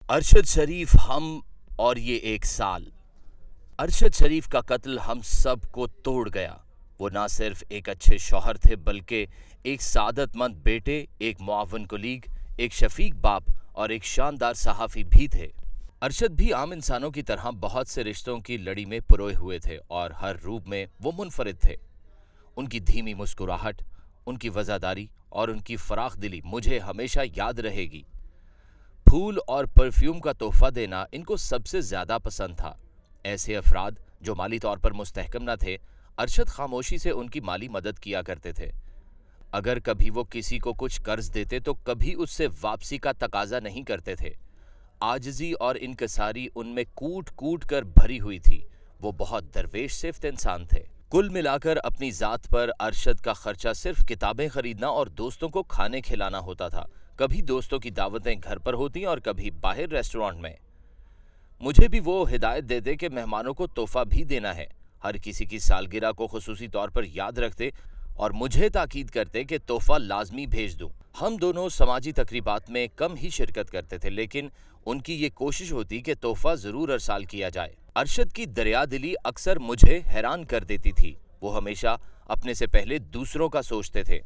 अरशद शरीफ हम और ये एक साल। अरशद शरीफ का कत्ल हम सब को तोड़ गया। वो ना सिर्फ एक अच्छे शौहर थे बल्कि एक सादतमंद बेटे, एक मुआवन कुलीग, एक शफीक बाप और एक शानदार सहाफ़ी भी थे। अरशद भी आम इंसानों की तरह बहुत से रिश्तों की लड़ी में पिरोए हुए थे और हर रूप में वो मुनफरिद थे। उनकी धीमी मुस्कुराहट, उनकी वज़ादारी और उनकी फराख दिली मुझे हमेशा याद रहेगी। फूल और परफ्यूम का तोहफा देना इनको सबसे ज्यादा पसंद था। ऐसे अफराद जो माली तौर पर मुस्तहकम न थे, अरशद खामोशी से उनकी माली मदद किया करते थे। अगर कभी वो किसी को कुछ कर्ज देते तो कभी उससे वापसी का तकाजा नहीं करते थे। आजिज़ी और इनकसारी उनमें कूट कूट कर भरी हुई थी। वो बहुत दरवेश सिफ्त इंसान थे। कुल मिलाकर अपनी ज़ात पर अरशद का खर्चा सिर्फ किताबें खरीदना और दोस्तों को खाने खिलाना होता था। कभी दोस्तों की दावतें घर पर होती और कभी बाहर रेस्टोरेंट में। मुझे भी वो हिदायत देते कि मेहमानों को तोहफा भी देना है। हर किसी की सालगिरह को खुसूसी तौर पर याद रखते और मुझे ताकीद करते कि तोहफा लाजमी भेज दूं। हम दोनों समाजी तकरीबात में कम ही शिरकत करते थे, लेकिन उनकी ये कोशिश होती कि तोहफा जरूर अरसाल किया जाए। अरशद की दरिया दिली अक्सर मुझे हैरान कर देती थी। वो हमेशा अपने से पहले दूसरों का सोचते थे।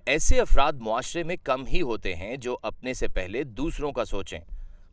ऐसे अफराद मुआशरे में कम ही होते हैं जो अपने से पहले दूसरों का सोचें।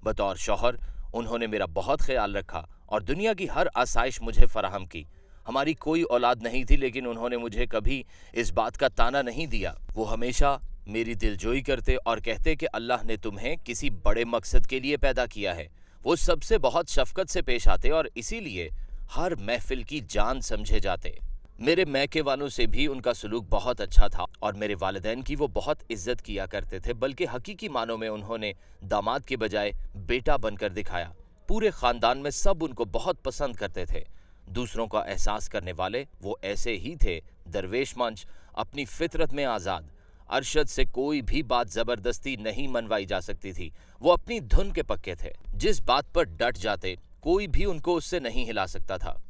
बतौर शौहर उन्होंने मेरा बहुत ख्याल रखा और दुनिया की हर आसाइश मुझे फराहम की। हमारी कोई औलाद नहीं थी, लेकिन उन्होंने मुझे कभी इस बात का ताना नहीं दिया। वो हमेशा मेरी दिलजोई करते और कहते कि अल्लाह ने तुम्हें किसी बड़े मकसद के लिए पैदा किया है। वो सबसे बहुत शफकत से पेश आते और इसीलिए हर महफिल की जान समझे जाते। मेरे मैके वालों से भी उनका सलूक बहुत अच्छा था और मेरे वालिदैन की वो बहुत इज्जत किया करते थे, बल्कि हकीकी मानों में उन्होंने दामाद के बजाय बेटा बनकर दिखाया। पूरे खानदान में सब उनको बहुत पसंद करते थे। दूसरों का एहसास करने वाले वो ऐसे ही थे, दरवेश मंच, अपनी फितरत में आज़ाद। अरशद से कोई भी बात ज़बरदस्ती नहीं मनवाई जा सकती थी। वो अपनी धुन के पक्के थे। जिस बात पर डट जाते कोई भी उनको उससे नहीं हिला सकता था।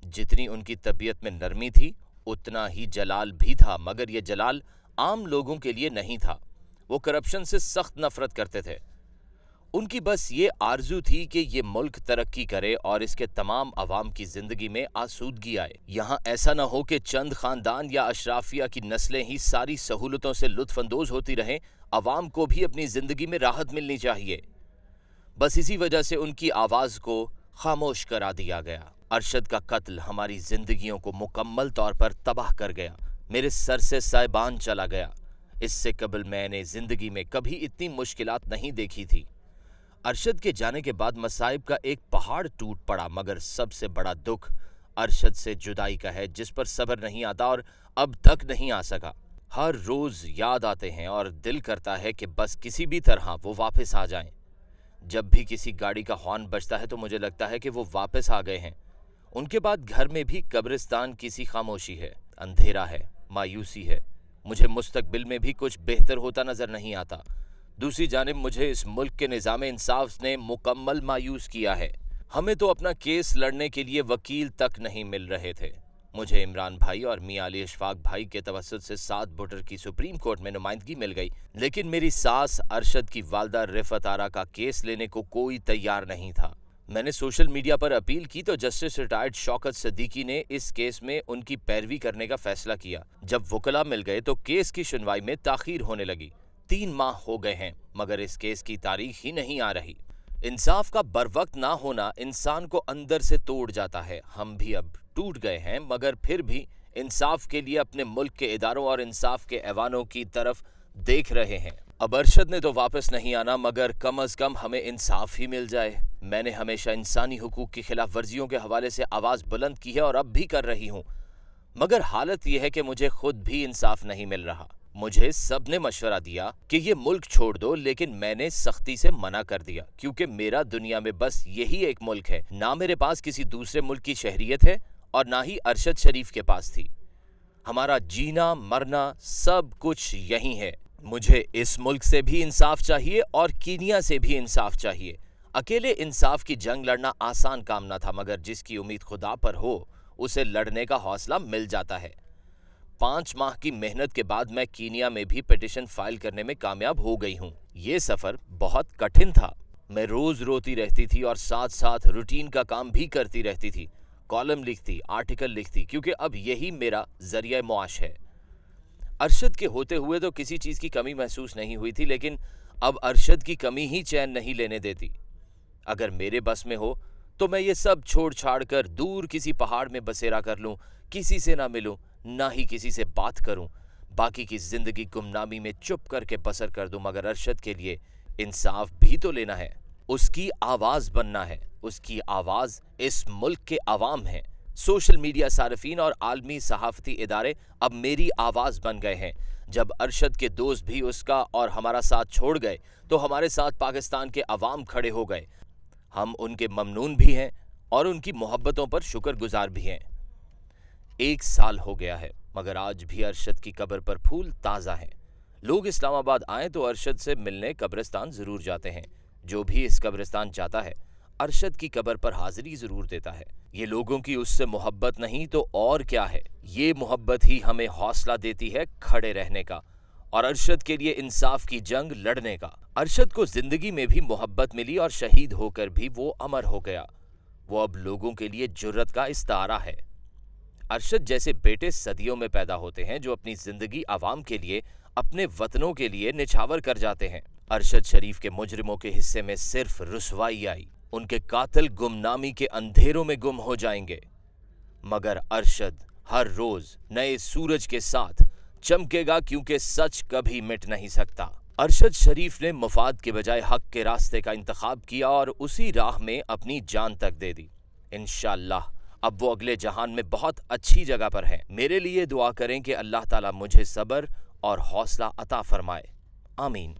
जितनी उनकी तबीयत में नरमी थी उतना ही जलाल भी था, मगर यह जलाल आम लोगों के लिए नहीं था। वो करप्शन से सख्त नफरत करते थे। उनकी बस ये आरजू थी कि ये मुल्क तरक्की करे और इसके तमाम अवाम की जिंदगी में आसूदगी आए। यहाँ ऐसा न हो कि चंद खानदान या अशराफिया की नस्लें ही सारी सहूलतों से लुत्फानंदोज होती रहें। अवाम को भी अपनी जिंदगी में राहत मिलनी चाहिए। बस इसी वजह से उनकी आवाज को खामोश करा दिया गया। अरशद का कत्ल हमारी जिंदगियों को मुकम्मल तौर पर तबाह कर गया। मेरे सर से साइबान चला गया। इससे कबल मैंने जिंदगी में कभी इतनी मुश्किलात नहीं देखी थी। अरशद के जाने के बाद मसाइब का एक पहाड़ टूट पड़ा, मगर सबसे बड़ा दुख अरशद से जुदाई का है, जिस पर सब्र नहीं आता और अब तक नहीं आ सका। हर रोज याद आते हैं और दिल करता है कि बस किसी भी तरह वो वापस आ जाएं। जब भी किसी गाड़ी का हॉर्न बजता है तो मुझे लगता है कि वो वापस आ गए हैं। उनके बाद घर में भी कब्रिस्तान की खामोशी है, अंधेरा है, मायूसी है। मुझे मुस्तकबिल में भी कुछ बेहतर होता नजर नहीं आता। दूसरी जानिब मुझे इस मुल्क के निज़ाम इंसाफ ने मुकम्मल मायूस किया है। हमें तो अपना केस लड़ने के लिए वकील तक नहीं मिल रहे थे। मुझे इमरान भाई और मियां अली अशफाक भाई के तवस्सुत से 7 बुटर की सुप्रीम कोर्ट में नुमाइंदगी मिल गई, लेकिन मेरी सास अरशद की वालदा रिफत आरा का केस लेने को कोई तैयार नहीं था। मैंने सोशल मीडिया पर अपील की तो जस्टिस रिटायर्ड शौकत सदीकी ने इस केस में उनकी पैरवी करने का फैसला किया। जब वकला मिल गए तो केस की सुनवाई में ताखीर होने लगी। 3 माह हो गए हैं, मगर इस केस की तारीख ही नहीं आ रही। इंसाफ का बरवक्त ना होना इंसान को अंदर से तोड़ जाता है। हम भी अब टूट गए हैं, मगर फिर भी इंसाफ के लिए अपने मुल्क के इदारों और इंसाफ के ऐवानों की तरफ देख रहे हैं। अब अरशद ने तो वापस नहीं आना, मगर कम अज कम हमें इंसाफ ही मिल जाए। मैंने हमेशा इंसानी हुकूक की खिलाफ वर्जियों के हवाले से आवाज़ बुलंद की है और अब भी कर रही हूँ, मगर हालत यह है कि मुझे खुद भी इंसाफ नहीं मिल रहा। मुझे सब ने मशवरा दिया कि ये मुल्क छोड़ दो, लेकिन मैंने सख्ती से मना कर दिया, क्योंकि मेरा दुनिया में बस यही एक मुल्क है। ना मेरे पास किसी दूसरे मुल्क की शहरियत है और ना ही अरशद शरीफ के पास थी। हमारा जीना मरना सब कुछ यही है। मुझे इस मुल्क से भी इंसाफ चाहिए और कीनिया से भी इंसाफ चाहिए। अकेले इंसाफ की जंग लड़ना आसान काम ना था, मगर जिसकी उम्मीद खुदा पर हो उसे लड़ने का हौसला मिल जाता है। 5 माह की मेहनत के बाद मैं कीनिया में भी पिटीशन फाइल करने में कामयाब हो गई हूँ। ये सफ़र बहुत कठिन था। मैं रोज रोती रहती थी और साथ साथ रूटीन का काम भी करती रहती थी, कॉलम लिखती, आर्टिकल लिखती, क्योंकि अब यही मेरा जरिया मुआश है। अरशद के होते हुए तो किसी चीज की कमी महसूस नहीं हुई थी, लेकिन अब अरशद की कमी ही चैन नहीं लेने देती। अगर मेरे बस में हो तो मैं ये सब छोड़ छाड़ कर दूर किसी पहाड़ में बसेरा कर लूं, किसी से ना मिलूं, ना ही किसी से बात करूं, बाकी की जिंदगी गुमनामी में चुप करके बसर कर दूं, मगर अरशद के लिए इंसाफ भी तो लेना है, उसकी आवाज बनना है। उसकी आवाज इस मुल्क के अवाम है। सोशल मीडिया सार्फिन और आलमी सहाफती इदारे अब मेरी आवाज बन गए हैं। जब अरशद के दोस्त भी उसका और हमारा साथ छोड़ गए तो हमारे साथ पाकिस्तान के अवाम खड़े हो गए। हम उनके ममनून भी हैं और उनकी मोहब्बतों पर शुक्रगुजार भी हैं। 1 साल हो गया है, मगर आज भी अरशद की कब्र पर फूल ताज़ा हैं। लोग इस्लामाबाद आए तो अरशद से मिलने कब्रिस्तान जरूर जाते हैं। जो भी इस कब्रिस्तान जाता है अरशद की कब्र पर हाजिरी जरूर देता है। ये लोगों की उससे मोहब्बत नहीं तो और क्या है, ये मोहब्बत ही हमें हौसला देती है खड़े रहने का और अरशद के लिए इंसाफ की जंग लड़ने का। अरशद को जिंदगी में भी मोहब्बत मिली और शहीद होकर भी वो अमर हो गया। वो अब लोगों के लिए जुर्रत का इस्तारा है। अरशद जैसे बेटे सदियों में पैदा होते हैं जो अपनी जिंदगी आवाम के लिए, अपने वतनों के लिए निछावर कर जाते हैं। अरशद शरीफ के मुजरिमों के हिस्से में सिर्फ रुसवाई आई, उनके कातिल गुमनामी के अंधेरों में गुम हो जाएंगे, मगर अरशद हर रोज नए सूरज के साथ चमकेगा, क्योंकि सच कभी मिट नहीं सकता। अरशद शरीफ ने मफाद के बजाय हक के रास्ते का इंतखाब किया और उसी राह में अपनी जान तक दे दी। इंशाअल्लाह अब वो अगले जहान में बहुत अच्छी जगह पर है। मेरे लिए दुआ करें कि अल्लाह ताला मुझे सब्र और हौसला अता फरमाए। आमीन।